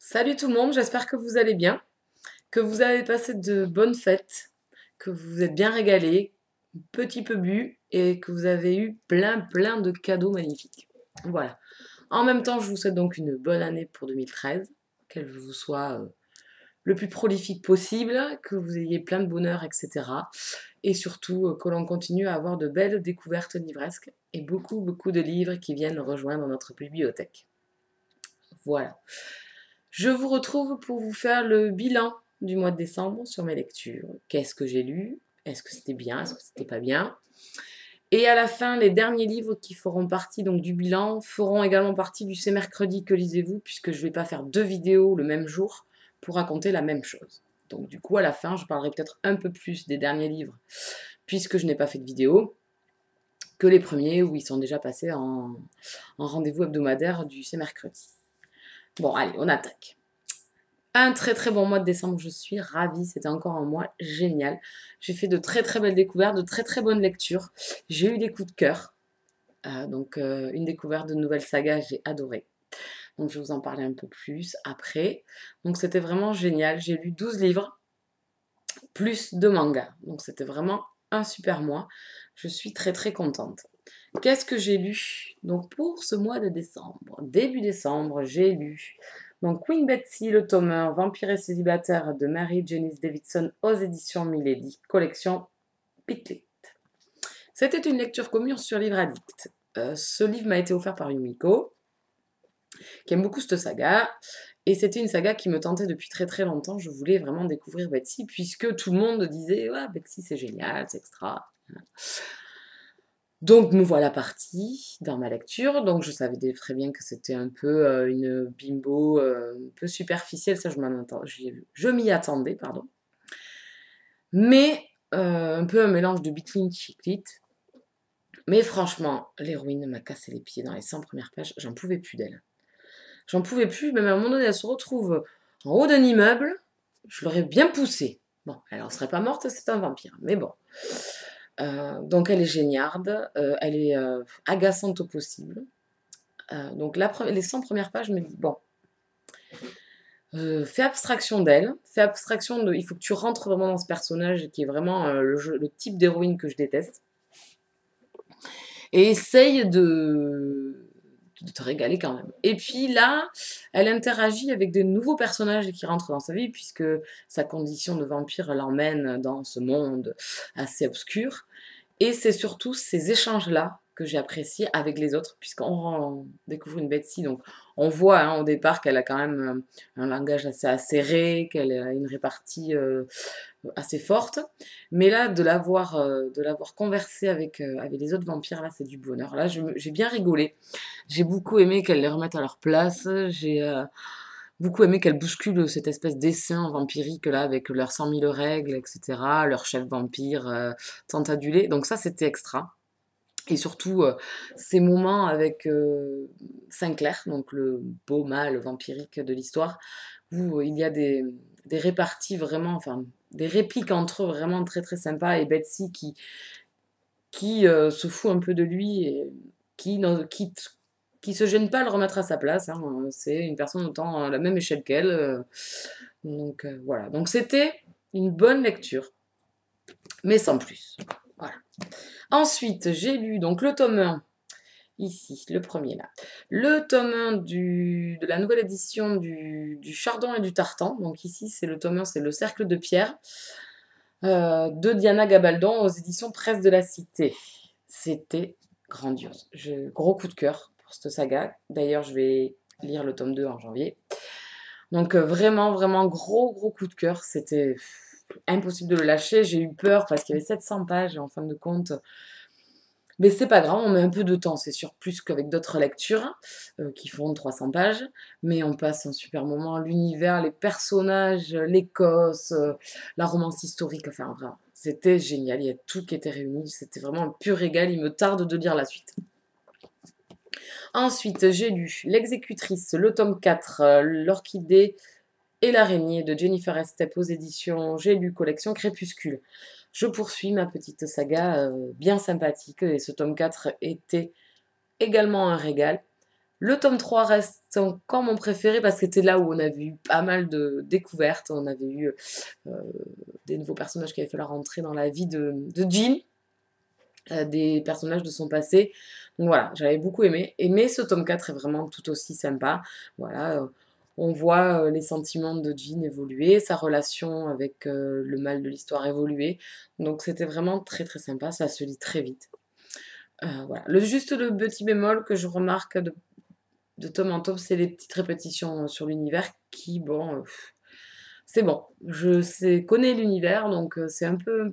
Salut tout le monde, j'espère que vous allez bien, que vous avez passé de bonnes fêtes, que vous vous êtes bien régalés, petit peu bu et que vous avez eu plein de cadeaux magnifiques. Voilà. En même temps, je vous souhaite donc une bonne année pour 2013, qu'elle vous soit le plus prolifique possible, que vous ayez plein de bonheur, etc. Et surtout que l'on continue à avoir de belles découvertes livresques et beaucoup de livres qui viennent rejoindre notre bibliothèque. Voilà. Je vous retrouve pour vous faire le bilan du mois de décembre sur mes lectures. Qu'est-ce que j'ai lu? Est-ce que c'était bien? Est-ce que c'était pas bien? Et à la fin, les derniers livres qui feront partie donc du bilan feront également partie du C'est mercredi que lisez-vous, puisque je ne vais pas faire deux vidéos le même jour pour raconter la même chose. Donc du coup, à la fin, je parlerai peut-être un peu plus des derniers livres, puisque je n'ai pas fait de vidéo, que les premiers où ils sont déjà passés en rendez-vous hebdomadaire du C'est mercredi. Bon, allez, on attaque. Un très bon mois de décembre, je suis ravie, c'était encore un mois génial. J'ai fait de très belles découvertes, de très bonnes lectures. J'ai eu des coups de cœur, une découverte de nouvelles sagas, j'ai adoré. Donc je vais vous en parler un peu plus après. Donc c'était vraiment génial, j'ai lu 12 livres, plus de mangas. Donc c'était vraiment un super mois. Je suis très contente. Qu'est-ce que j'ai lu? Donc pour ce mois de décembre, début décembre, j'ai lu donc Queen Betsy, le tome 1, Vampire et célibataire de Mary Janice Davidson aux éditions Milady, collection Piclet. C'était une lecture commune sur Livre Addict. Ce livre m'a été offert par Yumiko, qui aime beaucoup cette saga. Et c'était une saga qui me tentait depuis très longtemps. Je voulais vraiment découvrir Betsy, puisque tout le monde disait ouais, Betsy c'est génial, c'est extra. Donc me voilà partie dans ma lecture. Donc je savais très bien que c'était un peu une bimbo un peu superficielle, ça je m'y attendais, pardon. Mais un peu un mélange de Bitling Chiclit. Mais franchement, l'héroïne m'a cassé les pieds dans les 100 premières pages, j'en pouvais plus d'elle. J'en pouvais plus, même à un moment donné, elle se retrouve en haut d'un immeuble, je l'aurais bien poussée. Bon, elle en serait pas morte, c'est un vampire, mais bon. Donc elle est géniarde, elle est agaçante au possible. Donc les 100 premières pages, je me dis, bon, fais abstraction d'elle, fais abstraction de... Il faut que tu rentres vraiment dans ce personnage qui est vraiment le type d'héroïne que je déteste. Et essaye de te régaler quand même. Et puis là, elle interagit avec de nouveaux personnages qui rentrent dans sa vie, puisque sa condition de vampire l'emmène dans ce monde assez obscur. Et c'est surtout ces échanges-là que j'ai appréciés avec les autres, puisqu'on découvre une Betsy. Donc, on voit au départ qu'elle a quand même un langage assez acéré, qu'elle a une répartie assez forte. Mais là, de l'avoir conversé avec les autres vampires, là, c'est du bonheur. Là, j'ai bien rigolé. J'ai beaucoup aimé qu'elle les remette à leur place. J'ai beaucoup aimé qu'elle bouscule cette espèce d'essaim vampirique là avec leurs 100 000 règles, etc. Leur chef vampire tant adulé. Donc ça, c'était extra. Et surtout, ces moments avec Sinclair, donc le beau mâle vampirique de l'histoire, où il y a des réparties vraiment, enfin, des répliques entre eux vraiment très sympas. Et Betsy qui se fout un peu de lui et qui, qui se gêne pas à le remettre à sa place. Hein. C'est une personne autant à la même échelle qu'elle. Donc voilà. Donc c'était une bonne lecture, mais sans plus. Voilà. Ensuite, j'ai lu donc le tome 1, ici, le premier là. Le tome 1 de la nouvelle édition du Chardon et du Tartan. Donc ici, c'est le tome 1, c'est le Cercle de Pierre, de Diana Gabaldon aux éditions Presse de la Cité. C'était grandiose. Gros coup de cœur pour cette saga. D'ailleurs, je vais lire le tome 2 en janvier. Donc vraiment gros coup de cœur. C'était impossible de le lâcher. J'ai eu peur parce qu'il y avait 700 pages en fin de compte. Mais c'est pas grave, on met un peu de temps, c'est sûr, plus qu'avec d'autres lectures qui font 300 pages. Mais on passe un super moment, l'univers, les personnages, l'Écosse, la romance historique, enfin vraiment, c'était génial. Il y a tout qui était réuni, c'était vraiment un pur régal. Il me tarde de lire la suite. Ensuite, j'ai lu L'exécutrice, le tome 4, L'orchidée et l'araignée de Jennifer Estep aux éditions J'ai lu collection Crépuscule. Je poursuis ma petite saga bien sympathique et ce tome 4 était également un régal. Le tome 3 reste encore mon préféré parce que c'était là où on avait eu pas mal de découvertes. On avait eu euh, des nouveaux personnages qui avaient fait leur entrée dans la vie de Jean, des personnages de son passé. Donc voilà, j'avais beaucoup aimé. Mais ce tome 4 est vraiment tout aussi sympa. Voilà, on voit les sentiments de Jean évoluer, sa relation avec le mal de l'histoire évoluer. Donc c'était vraiment très très sympa, ça se lit très vite. Voilà. Juste le petit bémol que je remarque de tome en tome, c'est les petites répétitions sur l'univers qui, bon, c'est bon. Connais l'univers, donc c'est un peu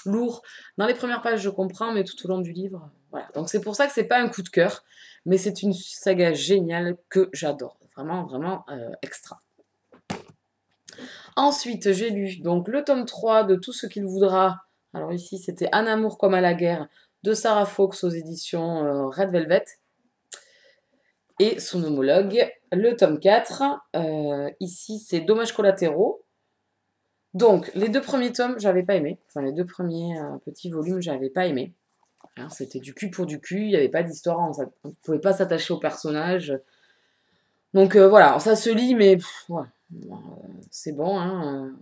lourd. Dans les premières pages, je comprends, mais tout au long du livre, voilà. Donc c'est pour ça que c'est pas un coup de cœur, mais c'est une saga géniale que j'adore. Vraiment, vraiment extra. Ensuite, j'ai lu donc le tome 3 de Tout ce qu'il voudra. Alors ici, c'était Un amour comme à la guerre de Sarah Fox aux éditions Red Velvet. Et son homologue, le tome 4. Ici, c'est Dommages collatéraux. Donc, les deux premiers tomes, j'avais pas aimé. Enfin, les deux premiers petits volumes, j'avais pas aimé. Hein, c'était du cul pour du cul, il n'y avait pas d'histoire, on ne pouvait pas s'attacher au personnage. Donc voilà, ça se lit, mais voilà. C'est bon, hein,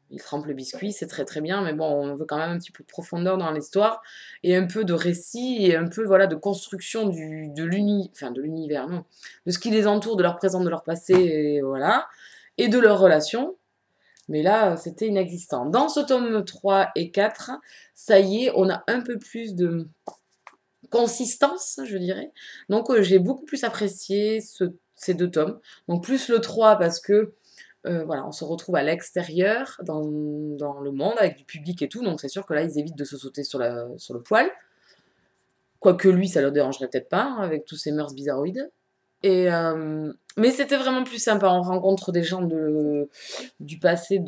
il trempe le biscuit, c'est très très bien, mais bon, on veut quand même un petit peu de profondeur dans l'histoire, et un peu de récit, et un peu voilà, de construction de l'univers, non, de ce qui les entoure, de leur présent, de leur passé, et voilà, et de leurs relations. Mais là, c'était inexistant. Dans ce tome 3 et 4, ça y est, on a un peu plus de consistance, je dirais. Donc j'ai beaucoup plus apprécié ces deux tomes. Donc plus le 3 parce que voilà, on se retrouve à l'extérieur, dans le monde, avec du public et tout. Donc c'est sûr que là, ils évitent de se sauter sur le poil. Quoique lui, ça leur dérangerait peut-être pas, hein, avec tous ces mœurs bizarroïdes. Mais c'était vraiment plus sympa. On rencontre des gens du passé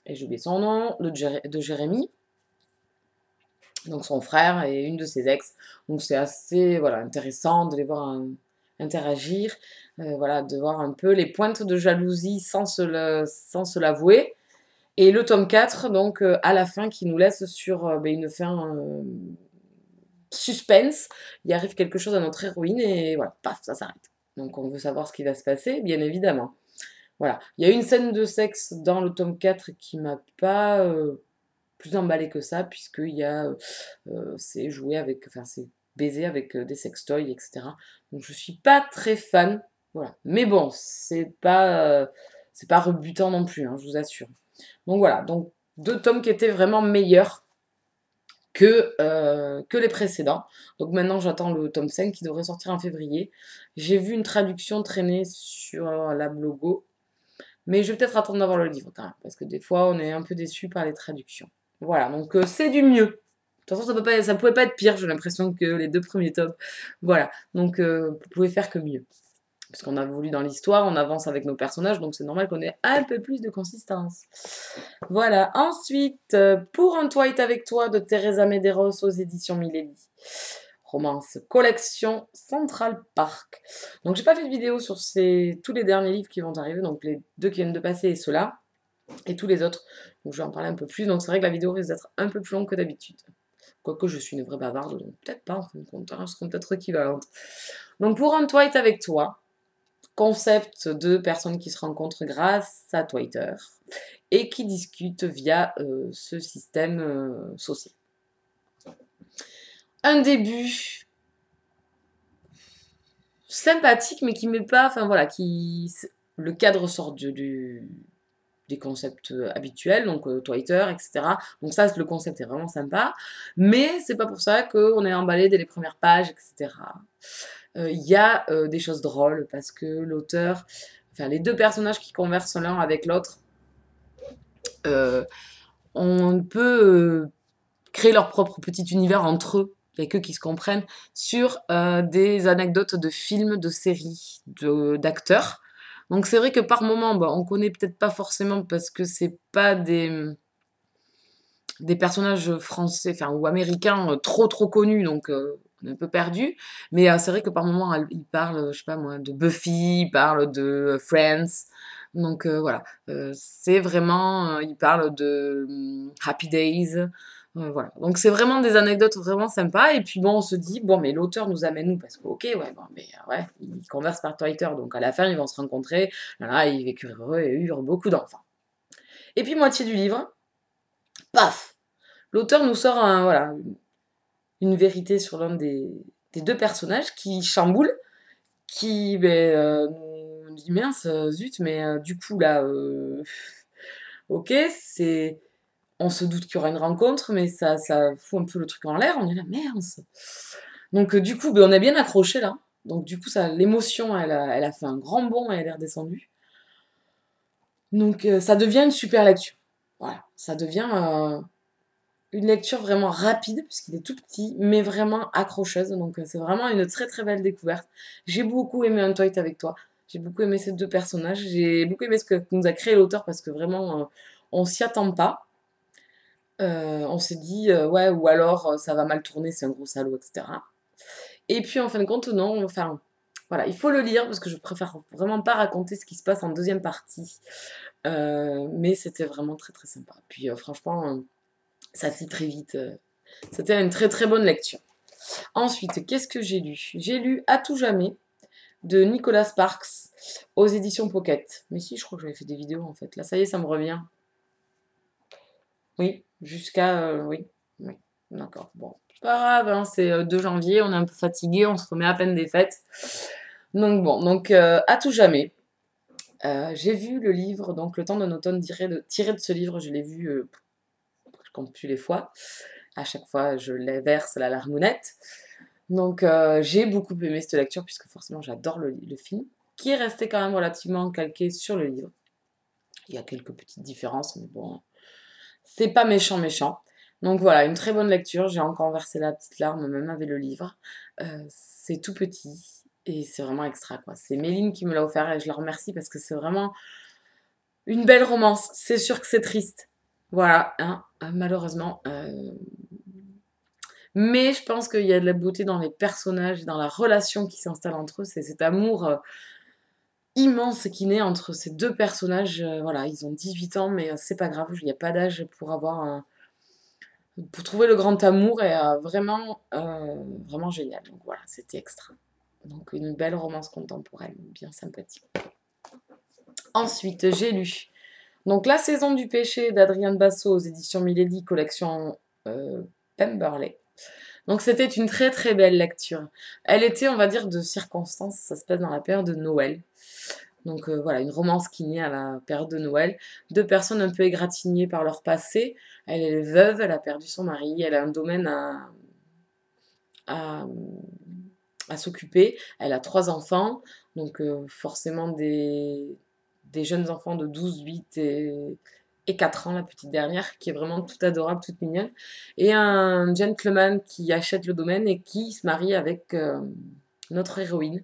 et j'ai oublié son nom, de Jérémy, donc son frère et une de ses ex. Donc c'est assez voilà, intéressant de les voir interagir, voilà, de voir un peu les pointes de jalousie sans se l'avouer. Et le tome 4, donc à la fin, qui nous laisse sur une fin suspense. Il arrive quelque chose à notre héroïne et voilà, paf, ça s'arrête. Donc on veut savoir ce qui va se passer, bien évidemment. Voilà. Il y a une scène de sexe dans le tome 4 qui m'a pas plus emballé que ça, puisqu'il y a c'est joué avec, enfin c'est baisé avec des sextoys, etc. Donc je suis pas très fan. Voilà. Mais bon, c'est pas rebutant non plus, hein, je vous assure. Donc voilà, donc deux tomes qui étaient vraiment meilleurs que les précédents. Donc maintenant j'attends le tome 5 qui devrait sortir en février. J'ai vu une traduction traîner sur la Blogo, mais je vais peut-être attendre d'avoir le livre quand même, parce que des fois on est un peu déçu par les traductions. Voilà, donc c'est du mieux. De toute façon, ça pouvait pas être pire, j'ai l'impression que les deux premiers tomes. Voilà, donc vous pouvez faire que mieux. Parce qu'on a voulu dans l'histoire, on avance avec nos personnages, donc c'est normal qu'on ait un peu plus de consistance. Voilà, ensuite, Pour un toit est avec toi de Teresa Medeiros aux éditions Milady. Romance collection Central Park. Donc j'ai pas fait de vidéo sur tous les derniers livres qui vont arriver, donc les deux qui viennent de passer et ceux-là, et tous les autres. Donc je vais en parler un peu plus, donc c'est vrai que la vidéo risque d'être un peu plus longue que d'habitude. Quoique je suis une vraie bavarde, donc peut-être pas en fin de compte, hein, je serai peut-être équivalente. Donc Pour un toit est avec toi, concept de personnes qui se rencontrent grâce à Twitter et qui discutent via ce système social. Un début sympathique, mais qui met pas, enfin voilà, le cadre sort des concepts habituels, donc Twitter, etc. Donc ça, le concept est vraiment sympa, mais c'est pas pour ça qu'on est emballé dès les premières pages, etc. Il y a des choses drôles parce que l'auteur, enfin les deux personnages qui conversent l'un avec l'autre, on peut créer leur propre petit univers entre eux, il n'y a qu'eux qui se comprennent, sur des anecdotes de films, de séries, d'acteurs. Donc c'est vrai que par moment, on connaît peut-être pas forcément parce que c'est pas des personnages français enfin, ou américains trop trop connus, donc on est un peu perdu. Mais c'est vrai que par moment, ils parlent, je sais pas moi, de Buffy, ils parlent de Friends. Donc voilà, c'est vraiment, ils parlent de Happy Days. Voilà. Donc c'est vraiment des anecdotes vraiment sympas. Et puis bon, on se dit, bon, mais l'auteur nous amène où? Parce que, ok, ouais, bon, mais ouais, ils conversent par Twitter, donc à la fin, ils vont se rencontrer. Voilà, ils vécurent heureux et eurent beaucoup d'enfants. Et puis, moitié du livre, paf! L'auteur nous sort voilà, une vérité sur l'un des deux personnages qui chamboule, qui ben, nous dit, mince, zut, mais du coup, là, ok, c'est on se doute qu'il y aura une rencontre, mais ça fout un peu le truc en l'air. On est là, merde. Donc, du coup, ben, on a bien accroché là. Donc, du coup, l'émotion, elle a fait un grand bond et elle est redescendue. Donc, ça devient une super lecture. Voilà, ça devient une lecture vraiment rapide, puisqu'il est tout petit, mais vraiment accrocheuse. Donc, c'est vraiment une très très belle découverte. J'ai beaucoup aimé Un Toit avec toi. J'ai beaucoup aimé ces deux personnages. J'ai beaucoup aimé ce que nous a créé l'auteur, parce que vraiment, on s'y attend pas. On s'est dit, ouais, ou alors ça va mal tourner, c'est un gros salaud, etc. Et puis en fin de compte, non, enfin, voilà, il faut le lire parce que je préfère vraiment pas raconter ce qui se passe en deuxième partie. Mais c'était vraiment très très sympa. Puis franchement, ça se lit très vite. C'était une très très bonne lecture. Ensuite, qu'est-ce que j'ai lu? J'ai lu À tout jamais de Nicolas Sparks aux éditions Pocket. Mais si, je crois que j'avais fait des vidéos en fait. Là, ça y est, ça me revient. Oui, jusqu'à... oui, oui, d'accord. Bon, c'est pas grave, hein, c'est 2 janvier, on est un peu fatigué, on se remet à peine des fêtes. Donc bon, donc à tout jamais. J'ai vu le livre, donc Le temps d'un automne tiré de ce livre, je l'ai vu, je compte plus les fois. À chaque fois, je les verse la larmounette. Donc j'ai beaucoup aimé cette lecture, puisque forcément j'adore le film, qui est resté quand même relativement calqué sur le livre. Il y a quelques petites différences, mais bon, c'est pas méchant, méchant. Donc voilà, une très bonne lecture. J'ai encore versé la petite larme, même avec le livre. C'est tout petit et c'est vraiment extra, quoi. C'est Méline qui me l'a offert et je la remercie parce que c'est vraiment une belle romance. C'est sûr que c'est triste. Voilà, hein, malheureusement. Mais je pense qu'il y a de la beauté dans les personnages et dans la relation qui s'installe entre eux. C'est cet amour immense qui naît entre ces deux personnages. Voilà, ils ont 18 ans, mais c'est pas grave, il n'y a pas d'âge pour trouver le grand amour est vraiment, vraiment génial. Donc voilà, c'était extra. Donc une belle romance contemporaine, bien sympathique. Ensuite, j'ai lu donc La saison du péché d'Adrienne Basso aux éditions Milady, collection Pemberley. Donc c'était une très très belle lecture. Elle était, on va dire, de circonstance, ça se passe dans la période de Noël. Donc voilà, une romance qui naît à la période de Noël. Deux personnes un peu égratignées par leur passé. Elle est veuve, elle a perdu son mari, elle a un domaine à, à s'occuper. Elle a 3 enfants, donc forcément des jeunes enfants de 12, 8 et 4 ans, la petite dernière, qui est vraiment toute adorable, toute mignonne. Et un gentleman qui achète le domaine et qui se marie avec notre héroïne,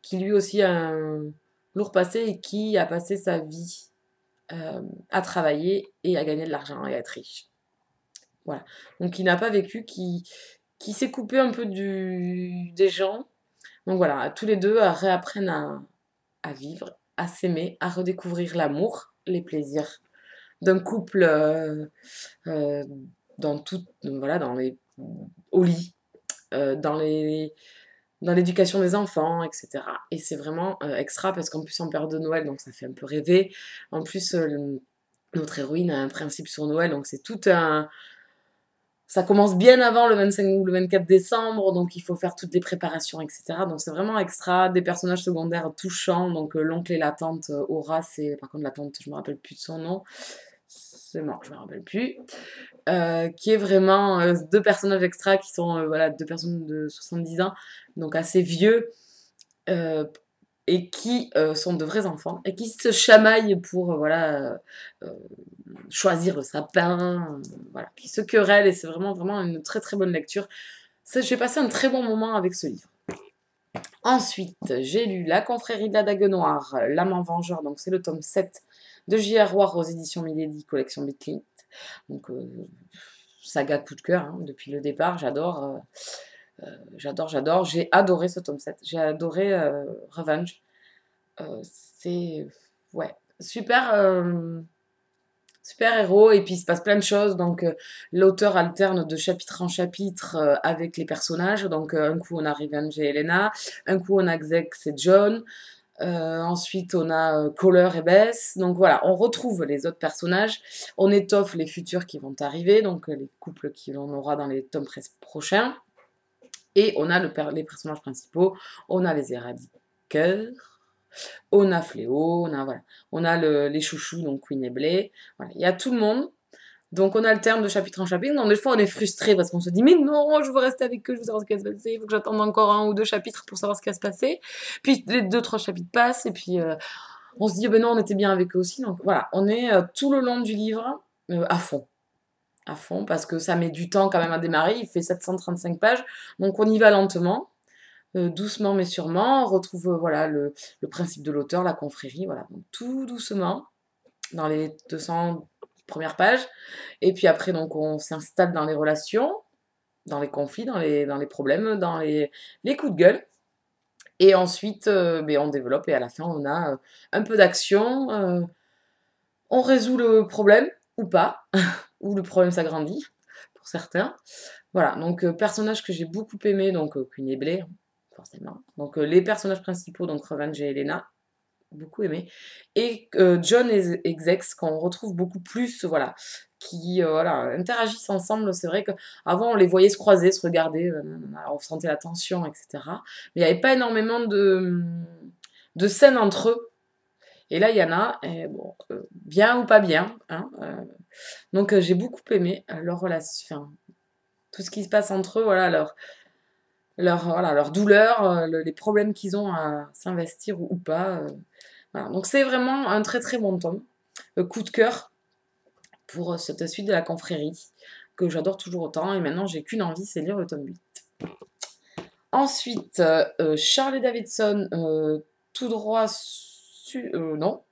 qui lui aussi a un lourd passé et qui a passé sa vie à travailler et à gagner de l'argent et à être riche. Voilà. Donc il n'a pas vécu, qui s'est coupé un peu des gens. Donc voilà, tous les deux réapprennent à vivre, à s'aimer, à redécouvrir l'amour, les plaisirs d'un couple euh, dans tout, voilà, au lit, dans dans l'éducation des enfants, etc. Et c'est vraiment extra parce qu'en plus en période de Noël, donc ça fait un peu rêver. En plus, notre héroïne a un principe sur Noël, donc c'est tout un... Ça commence bien avant le 25 ou le 24 décembre, donc il faut faire toutes les préparations, etc. Donc c'est vraiment extra. Des personnages secondaires touchants, donc l'oncle et la tante Aura, c'est... Par contre la tante, je me rappelle plus de son nom. C'est mort, je me rappelle plus. Qui est vraiment deux personnages extra qui sont voilà, deux personnes de 70 ans, donc assez vieux, euh, et qui sont de vrais enfants, et qui se chamaillent pour voilà, choisir le sapin, voilà, qui se querellent, et c'est vraiment, vraiment une très très bonne lecture. J'ai passé un très bon moment avec ce livre. Ensuite, j'ai lu La confrérie de la Dague Noire, L'amant vengeur, donc c'est le tome 7 de J.R. Roy aux éditions Milady, collection Bitlit. Donc, saga coup de cœur, hein, depuis le départ, j'adore, j'adore, j'adore. J'ai adoré ce tome 7, j'ai adoré Revenge. C'est, ouais, super, Super-héros, et puis il se passe plein de choses, donc l'auteur alterne de chapitre en chapitre avec les personnages, donc un coup on a Revenge et Elena, un coup on a Xex et John, ensuite on a Caller et Bess, donc voilà, on retrouve les autres personnages, on étoffe les futurs qui vont arriver, donc les couples qu'on aura dans les tomes prochains, et on a les personnages principaux, on a les éradiqueurs, on a Fléau, voilà. On a les chouchous, donc Queen et Blay. Voilà. Il y a tout le monde. Donc on alterne de chapitre en chapitre. Donc des fois on est frustré parce qu'on se dit mais non, je veux rester avec eux, je veux savoir ce qui va se passer, il faut que j'attende encore 1 ou 2 chapitres pour savoir ce qui va se passer. Puis les 2-3 chapitres passent et puis on se dit ben non, on était bien avec eux aussi. Donc voilà, on est tout le long du livre à fond. À fond, parce que ça met du temps quand même à démarrer. Il fait 735 pages, donc on y va lentement. Doucement mais sûrement, on retrouve voilà, le principe de l'auteur, la confrérie, voilà, donc tout doucement, dans les 200 premières pages, et puis après donc on s'installe dans les relations, dans les conflits, dans les problèmes, dans les coups de gueule, et ensuite ben, on développe, et à la fin on a un peu d'action, on résout le problème, ou pas, ou le problème s'agrandit, pour certains. Voilà, donc personnage que j'ai beaucoup aimé, donc Queen et Blay, forcément. Donc les personnages principaux, donc Revenge et Elena, beaucoup aimé. Et John et Xex, qu'on retrouve beaucoup plus, voilà, qui voilà, interagissent ensemble. C'est vrai qu'avant, on les voyait se croiser, se regarder, on sentait la tension, etc. Mais il n'y avait pas énormément de scènes entre eux. Et là, il y en a, et bon, bien ou pas bien. Hein, donc j'ai beaucoup aimé leur relation, enfin, tout ce qui se passe entre eux, voilà, voilà, leur douleur, les problèmes qu'ils ont à s'investir ou pas. Voilà. Donc c'est vraiment un très très bon tome. Coup de cœur pour cette suite de la confrérie, que j'adore toujours autant, et maintenant j'ai qu'une envie, c'est lire le tome 8. Ensuite, Charlie Davidson, tout droit, non,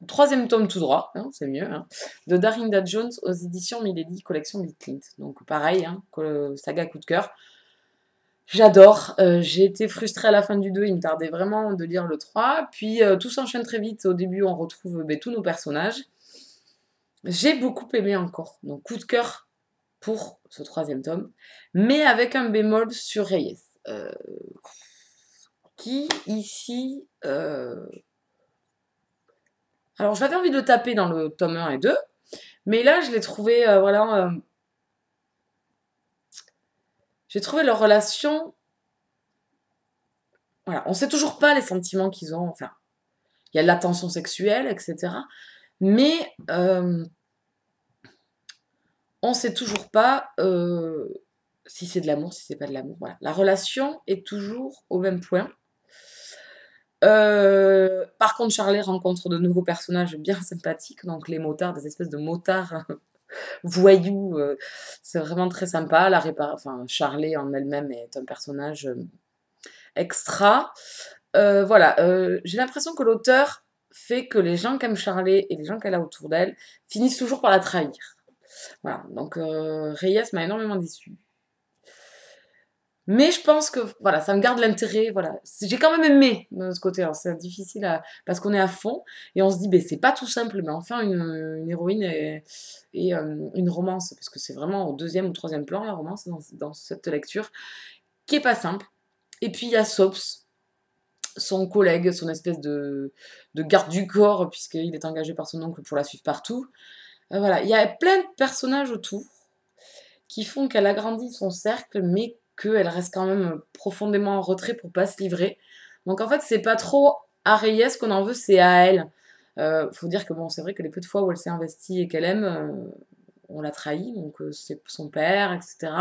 troisième tome tout droit, hein, c'est mieux, hein, de Darinda Jones aux éditions Milady, collection Bill Clint. Donc pareil, hein, saga coup de cœur. J'adore, j'ai été frustrée à la fin du 2, il me tardait vraiment de lire le 3, puis tout s'enchaîne très vite, au début on retrouve tous nos personnages. J'ai beaucoup aimé encore, donc coup de cœur pour ce troisième tome, mais avec un bémol sur Reyes, qui ici... Alors j'avais envie de le taper dans le tome 1 et 2, mais là je l'ai trouvé, voilà... j'ai trouvé leur relation... Voilà, on sait toujours pas les sentiments qu'ils ont, enfin... Il y a de la tension sexuelle, etc. Mais on sait toujours pas si c'est de l'amour, si c'est pas de l'amour. Voilà. La relation est toujours au même point. Par contre, Charlie rencontre de nouveaux personnages bien sympathiques, donc les motards, des espèces de motards voyous, c'est vraiment très sympa. Enfin, Charlie en elle-même est un personnage extra. Voilà, j'ai l'impression que l'auteur fait que les gens qui aiment Charlie et les gens qu'elle a autour d'elle finissent toujours par la trahir. Voilà, donc Reyes m'a énormément déçue. Mais je pense que voilà, ça me garde l'intérêt. Voilà. J'ai quand même aimé de ce côté. C'est difficile parce qu'on est à fond et on se dit, ben, c'est pas tout simple, mais enfin une héroïne et une romance, parce que c'est vraiment au deuxième ou troisième plan la romance dans cette lecture, qui est pas simple. Et puis il y a Sops, son collègue, son espèce de garde du corps, puisqu'il est engagé par son oncle pour la suivre partout. Voilà, il y a plein de personnages autour qui font qu'elle agrandit son cercle, mais qu'elle reste quand même profondément en retrait pour pas se livrer. Donc en fait, c'est pas trop à Reyes qu'on en veut, c'est à elle. Faut dire que bon, c'est vrai que les peu de fois où elle s'est investie et qu'elle aime, on l'a trahi, donc c'est son père, etc.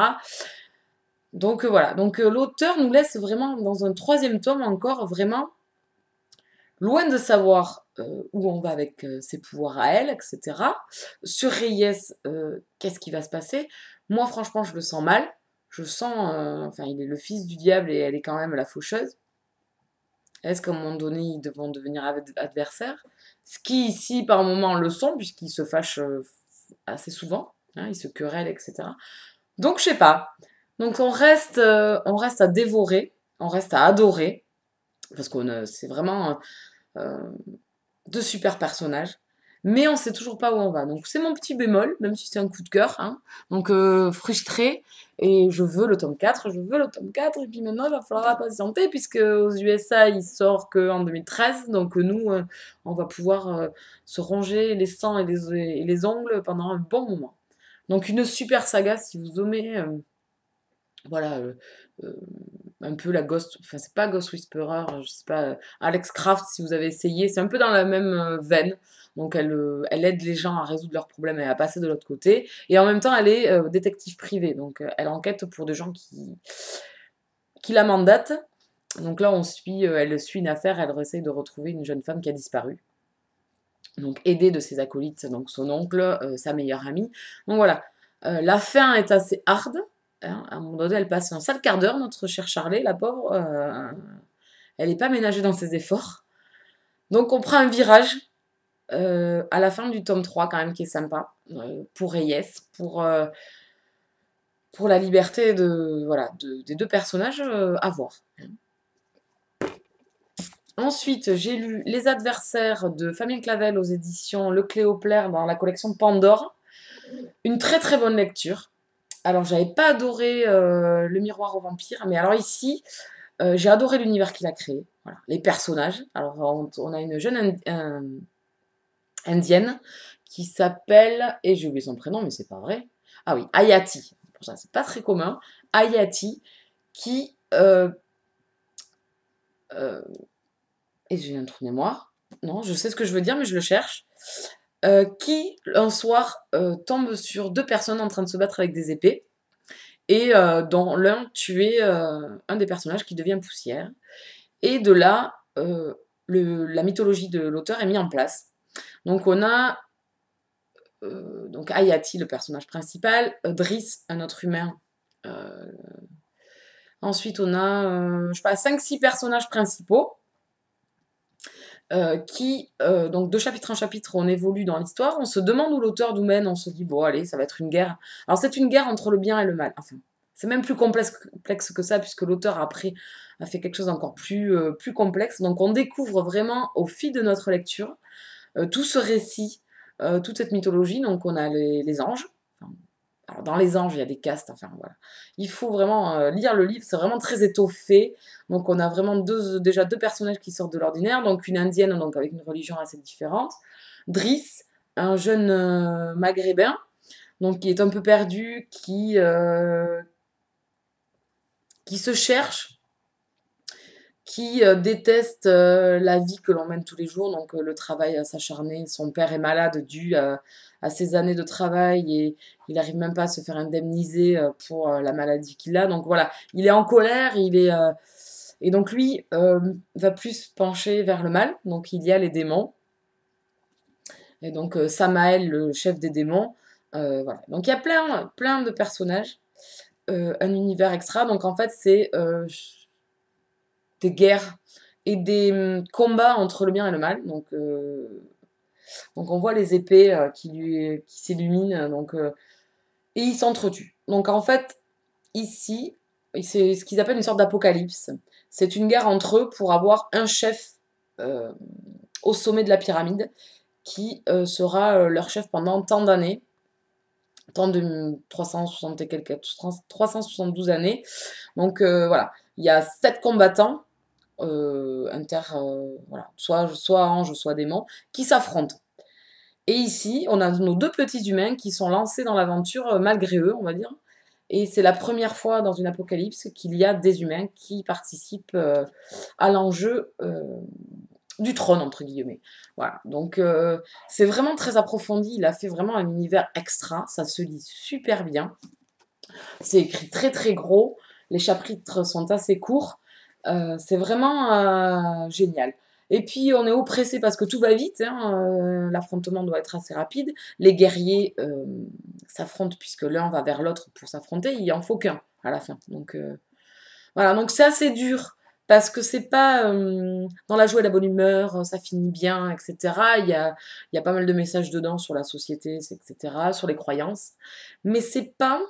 Donc voilà, donc l'auteur nous laisse vraiment dans un troisième tome encore, vraiment loin de savoir où on va avec ses pouvoirs à elle, etc. Sur Reyes, qu'est-ce qui va se passer? Moi, franchement, je le sens mal. Je sens, enfin, il est le fils du diable et elle est quand même la faucheuse. Est-ce qu'à un moment donné, ils vont devenir adversaires? Ce qui, ici, par moments, le sont, puisqu'ils se fâchent assez souvent. Hein, ils se querellent, etc. Donc, je sais pas. Donc, on reste à dévorer, on reste à adorer, parce que c'est vraiment... de super personnages. mais on sait toujours pas où on va. Donc c'est mon petit bémol, même si c'est un coup de cœur, hein. Donc frustrée, et je veux le tome 4, je veux le tome 4, et puis maintenant il va falloir patienter, puisque aux USA il sort qu'en 2013, donc nous on va pouvoir se ronger les sangs et les ongles pendant un bon moment. Donc une super saga si vous aimez, voilà, euh, un peu la Ghost, enfin c'est pas Ghost Whisperer, je sais pas, Alex Craft si vous avez essayé, c'est un peu dans la même veine. Donc elle aide les gens à résoudre leurs problèmes et à passer de l'autre côté. Et en même temps, elle est détective privée, donc elle enquête pour des gens qui la mandatent. Donc là, elle suit une affaire, elle essaye de retrouver une jeune femme qui a disparu. Donc aidée de ses acolytes, donc son oncle, sa meilleure amie. Donc voilà, la fin est assez hard. Hein. À un moment donné, elle passe un sale quart d'heure, notre chère Charlie, la pauvre. Elle n'est pas ménagée dans ses efforts. Donc on prend un virage à la fin du tome 3 quand même qui est sympa pour Reyes, pour la liberté des deux personnages à voir. Ensuite, j'ai lu Les Adversaires de Fabien Clavel aux éditions Le Cléoplaire dans la collection Pandore. Une très très bonne lecture. Alors, j'avais pas adoré Le Miroir aux vampires, mais alors ici, j'ai adoré l'univers qu'il a créé. Voilà. Les personnages. Alors, on a une jeune indienne qui s'appelle, et j'ai oublié son prénom, mais c'est pas vrai. Ah oui, Ayati. Pour ça, c'est pas très commun. Ayati, qui. Euh, et j'ai un trou de mémoire. Non, je sais ce que je veux dire, mais je le cherche. Qui, un soir, tombe sur deux personnes en train de se battre avec des épées. Et dans l'un, tuer un des personnages qui devient poussière. Et de là, la mythologie de l'auteur est mise en place. Donc on a donc Ayati, le personnage principal, Driss, un autre humain. Euh, ensuite, on a, je sais pas, 5-6 personnages principaux qui, donc de chapitre en chapitre, on évolue dans l'histoire, on se demande où l'auteur nous mène, on se dit, bon, allez, ça va être une guerre. Alors, c'est une guerre entre le bien et le mal. Enfin, c'est même plus complexe que ça, puisque l'auteur, après, a fait quelque chose d'encore plus complexe. Donc, on découvre vraiment, au fil de notre lecture, tout ce récit, toute cette mythologie. Donc, on a les anges. Enfin, alors, dans les anges, il y a des castes, enfin voilà. Il faut vraiment lire le livre, c'est vraiment très étoffé. Donc, on a vraiment déjà deux personnages qui sortent de l'ordinaire. Donc, une indienne, donc avec une religion assez différente. Driss, un jeune maghrébin, donc qui est un peu perdu, qui se cherche, qui déteste la vie que l'on mène tous les jours, donc le travail à s'acharner. Son père est malade dû à ses années de travail et il n'arrive même pas à se faire indemniser pour la maladie qu'il a. Donc voilà, il est en colère, et donc lui va plus pencher vers le mal. Donc il y a les démons. Et donc Samael, le chef des démons. Voilà. Donc il y a plein de personnages, un univers extra. Donc en fait c'est des guerres et des combats entre le bien et le mal. Donc on voit les épées qui s'illuminent, et ils s'entretuent. Donc en fait, ici, c'est ce qu'ils appellent une sorte d'apocalypse. C'est une guerre entre eux pour avoir un chef euh, au sommet de la pyramide qui sera leur chef pendant tant d'années, tant de 360 et quelques, 372 années. Donc voilà, il y a 7 combattants voilà, soit anges, soit démons, qui s'affrontent. Et ici, on a nos deux petits humains qui sont lancés dans l'aventure malgré eux, on va dire. Et c'est la première fois dans une apocalypse qu'il y a des humains qui participent à l'enjeu du trône, entre guillemets. Voilà, donc c'est vraiment très approfondi. Il a fait vraiment un univers extra, ça se lit super bien. C'est écrit très très gros, les chapitres sont assez courts. C'est vraiment génial. Et puis on est oppressé parce que tout va vite, hein, l'affrontement doit être assez rapide. Les guerriers s'affrontent puisque l'un va vers l'autre pour s'affronter, il en faut qu'un à la fin. Donc voilà, donc c'est assez dur parce que c'est pas dans la joie et la bonne humeur, ça finit bien, etc. Il y a pas mal de messages dedans sur la société, etc., sur les croyances. Mais c'est pas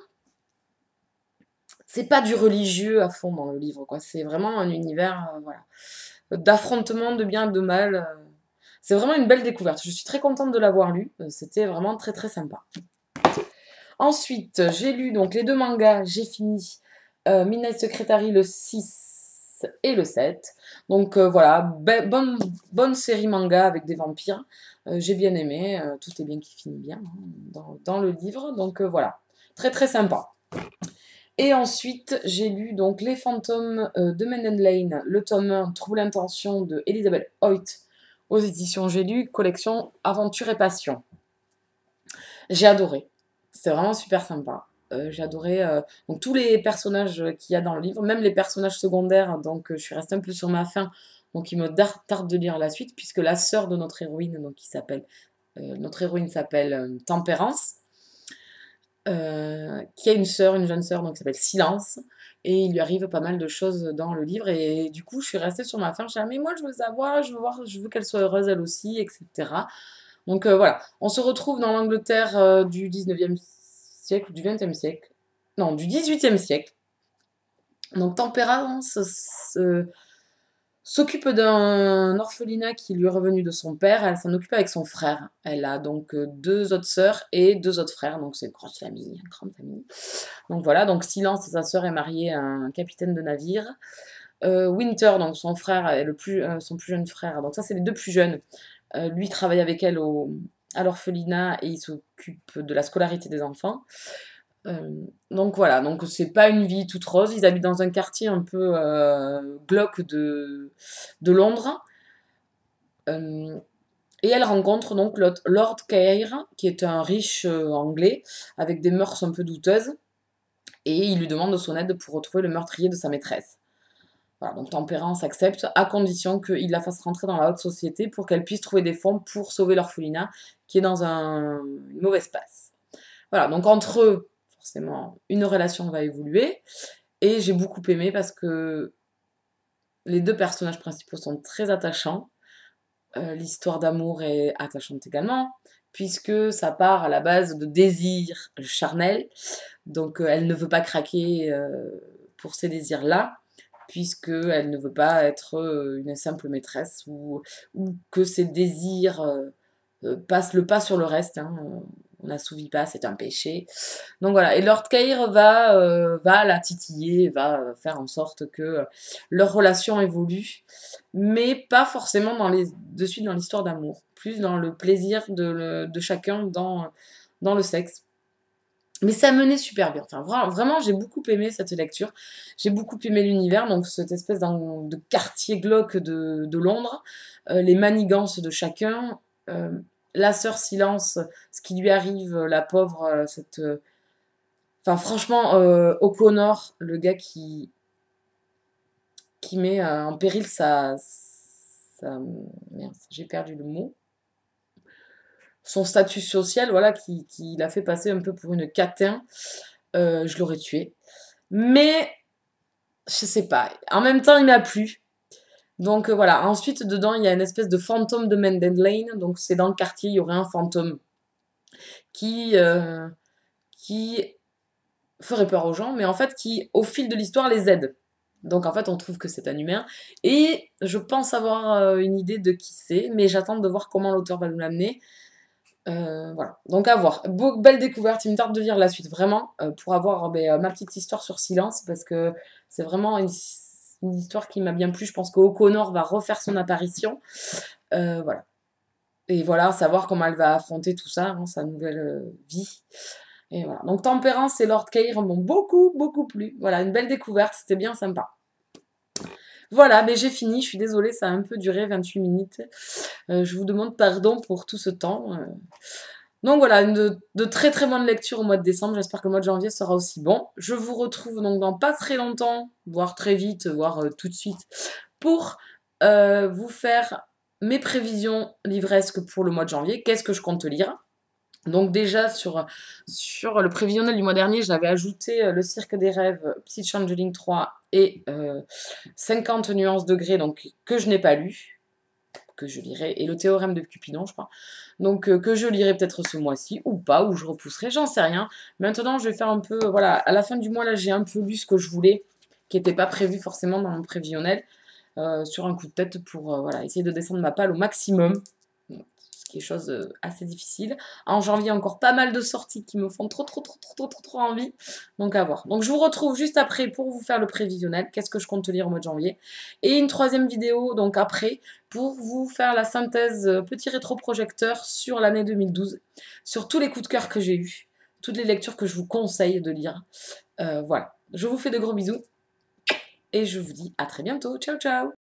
du religieux à fond dans le livre, quoi. C'est vraiment un univers, voilà, d'affrontement de bien et de mal. C'est vraiment une belle découverte. Je suis très contente de l'avoir lu. C'était vraiment très très sympa. Ensuite, j'ai lu donc les 2 mangas. J'ai fini Midnight Secretary le 6 et le 7. Donc voilà, bonne série manga avec des vampires. J'ai bien aimé. Tout est bien qui finit bien hein, dans le livre. Donc voilà, très très sympa. Et ensuite, j'ai lu donc Les Fantômes de Menden Lane, le tome 1, Trouble Intention de Elizabeth Hoyt aux éditions J'ai lu, collection Aventure et Passion. J'ai adoré. C'était vraiment super sympa. J'ai adoré donc, tous les personnages qu'il y a dans le livre, même les personnages secondaires. Donc, je suis restée un peu sur ma faim. Donc, il me tarde de lire la suite, puisque la sœur de notre héroïne, donc, notre héroïne s'appelle Tempérance. Qui a une sœur, une jeune sœur, donc qui s'appelle Silence, et il lui arrive pas mal de choses dans le livre, et du coup, je suis restée sur ma faim, je suis là, mais moi, je veux savoir, je veux qu'elle soit heureuse elle aussi, etc. Donc voilà, on se retrouve dans l'Angleterre du 19e siècle, du 20e siècle, non, du 18e siècle. Donc Tempérance s'occupe d'un orphelinat qui lui est revenu de son père. Elle s'en occupe avec son frère. Elle a donc 2 autres sœurs et 2 autres frères. Donc c'est une grosse famille, une grande famille. Donc voilà, donc Silence, sa sœur, est mariée à un capitaine de navire. Winter, donc son frère, est son plus jeune frère. Donc ça, c'est les 2 plus jeunes. Lui travaille avec elle à l'orphelinat et il s'occupe de la scolarité des enfants. Donc voilà, donc c'est pas une vie toute rose. Ils habitent dans un quartier un peu glauque de Londres. Euh, et elle rencontre donc Lord Cairn, qui est un riche anglais, avec des mœurs un peu douteuses. Et il lui demande son aide pour retrouver le meurtrier de sa maîtresse. Voilà, donc Tempérance accepte, à condition qu'il la fasse rentrer dans la haute société pour qu'elle puisse trouver des fonds pour sauver l'orphelinat, qui est dans une mauvaise passe. Voilà, donc entre eux, forcément, une relation va évoluer. Et j'ai beaucoup aimé parce que les 2 personnages principaux sont très attachants. L'histoire d'amour est attachante également, puisque ça part à la base de désirs charnels. Donc elle ne veut pas craquer pour ces désirs-là, puisqu'elle ne veut pas être une simple maîtresse ou que ses désirs passent le pas sur le reste. Hein. On n'assouvit pas, c'est un péché. Donc voilà, et Lord Cairn va la titiller, va faire en sorte que leur relation évolue, mais pas forcément de suite dans l'histoire d'amour, plus dans le plaisir de chacun dans le sexe. Mais ça menait super bien. Enfin, vraiment, j'ai beaucoup aimé cette lecture. J'ai beaucoup aimé l'univers, donc cette espèce de quartier glauque de Londres, les manigances de chacun, la sœur Silence, ce qui lui arrive, la pauvre, enfin, franchement, O'Connor, le gars qui met en péril merde, j'ai perdu le mot. Son statut social, voilà, qui l'a fait passer un peu pour une catin. Je l'aurais tué. Mais, je sais pas. En même temps, il m'a plu. Donc voilà. Ensuite, dedans, il y a une espèce de fantôme de Menden Lane. Donc c'est dans le quartier, il y aurait un fantôme qui ferait peur aux gens, mais en fait qui, au fil de l'histoire, les aide. Donc en fait, on trouve que c'est un humain. Et je pense avoir une idée de qui c'est, mais j'attends de voir comment l'auteur va nous l'amener. Voilà, donc à voir. Belle découverte, il me tarde de lire la suite, vraiment, pour avoir ma petite histoire sur Silence, parce que c'est vraiment une histoire qui m'a bien plu. Je pense qu'O'Connor va refaire son apparition. Voilà. Et voilà, savoir comment elle va affronter tout ça, hein, sa nouvelle vie. Et voilà. Donc Tempérance et Lord Cairn m'ont beaucoup, beaucoup plu. Voilà, une belle découverte, c'était bien sympa. Voilà, mais j'ai fini, je suis désolée, ça a un peu duré 28 minutes. Je vous demande pardon pour tout ce temps. Donc voilà, de très très bonnes lectures au mois de décembre. J'espère que le mois de janvier sera aussi bon. Je vous retrouve donc dans pas très longtemps, voire très vite, voire tout de suite, pour vous faire mes prévisions livresques pour le mois de janvier. Qu'est-ce que je compte lire? Donc déjà sur le prévisionnel du mois dernier, j'avais ajouté Le Cirque des Rêves, Psy Changeling 3 et 50 nuances degrés, donc que je n'ai pas lu, que je lirai, et le théorème de Cupidon, je crois. Donc que je lirai peut-être ce mois-ci, ou pas, ou je repousserai, j'en sais rien. Maintenant, je vais faire un peu, voilà, à la fin du mois, là, j'ai un peu lu ce que je voulais, qui n'était pas prévu forcément dans mon prévisionnel, sur un coup de tête pour, voilà, essayer de descendre ma palle au maximum. ce qui est chose assez difficile. En janvier, encore pas mal de sorties qui me font trop envie, donc à voir. Donc je vous retrouve juste après pour vous faire le prévisionnel, qu'est-ce que je compte lire au mois de janvier, et une troisième vidéo donc après pour vous faire la synthèse petit rétroprojecteur sur l'année 2012, sur tous les coups de cœur que j'ai eus, toutes les lectures que je vous conseille de lire. Voilà, je vous fais de gros bisous et je vous dis à très bientôt. Ciao ciao.